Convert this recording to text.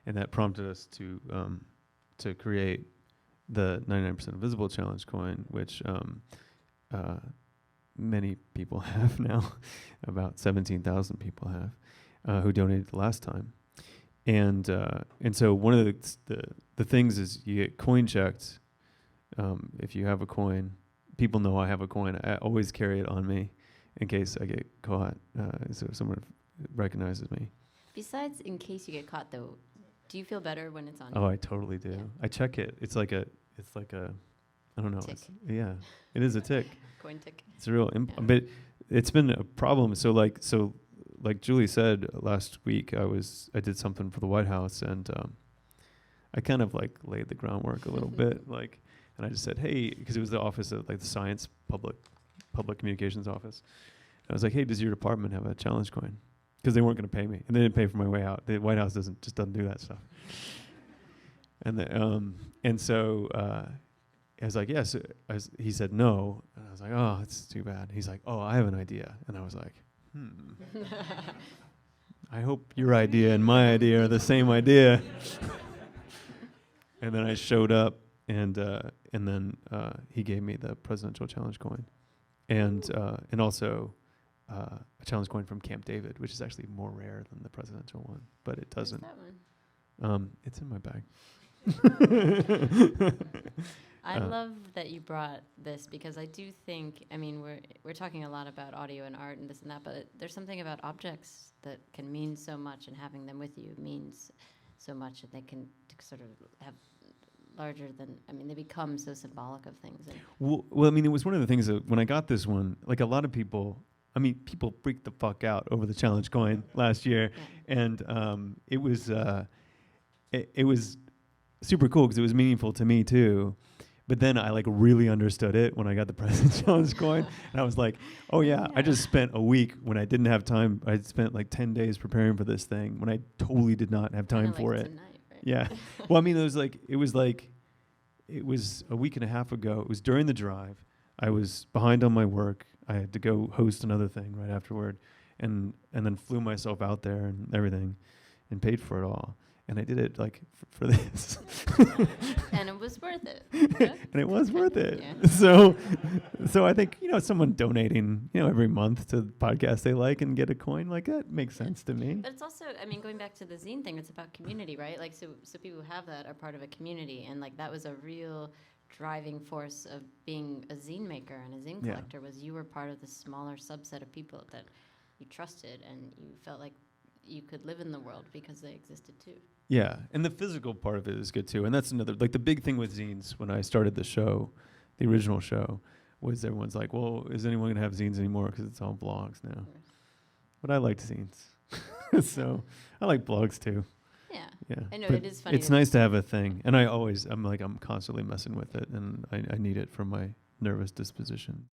and that prompted us to create the 99% Invisible Challenge coin, which many people have now, about 17,000 people have, who donated the last time. And so one of the things is you get coin checked. If you have a coin, people know I have a coin. I always carry it on me in case I get caught, so someone recognizes me. Besides, in case you get caught, though, do you feel better when it's on you? Oh, I totally do. Yeah. I check it. It's like a, I don't know. Tick. Yeah, it is a tick. Coin tick. It's a real, but it's been a problem. So like Julie said last week, I did something for the White House, and I kind of like laid the groundwork a little bit, and I just said, hey, because it was the office of like the science public communications office. And I was like, hey, does your department have a challenge coin? Because they weren't going to pay me, and they didn't pay for my way out. The White House doesn't do that stuff. And so I was like, yes. He said no, and I was like, oh, it's too bad. He's like, oh, I have an idea, and I was like, I hope your idea and my idea are the same idea. And then I showed up, and then he gave me the presidential challenge coin, and also a challenge coin from Camp David, which is actually more rare than the presidential one, but it doesn't. Where's that one? It's in my bag. I love that you brought this, because I do think, I mean, we're talking a lot about audio and art and this and that, but there's something about objects that can mean so much, and having them with you means so much, and they can sort of have larger than, I mean, they become so symbolic of things. Well, I mean, it was one of the things that when I got this one, like a lot of people, I mean, people freaked the fuck out over the challenge coin last year, and it was super cool because it was meaningful to me too. But then I like really understood it when I got the President's Challenge coin, and I was like, oh yeah, I just spent a week when I didn't have time. I spent like 10 days preparing for this thing when I totally did not have time for it. Tonight, right? Yeah. Well, I mean, it was a week and a half ago. It was during the drive. I was behind on my work. I had to go host another thing right afterward, and then flew myself out there and everything, and paid for it all. And I did it like for this. And it was worth it. And it was worth it. Yeah. So I think, someone donating, every month to the podcast they like and get a coin, like that makes sense to me. But it's also, I mean, going back to the zine thing, it's about community, right? Like, so people who have that are part of a community, and like that was a real driving force of being a zine maker and a zine collector, was you were part of the smaller subset of people that you trusted, and you felt like you could live in the world because they existed too. Yeah, and the physical part of it is good too. And that's another, like the big thing with zines when I started the show, the original show, was everyone's like, well, is anyone going to have zines anymore because it's all blogs now? But I liked zines. So I like blogs too. Yeah. I know, but it is funny. It's nice to have a thing. And I'm constantly messing with it, and I need it for my nervous disposition.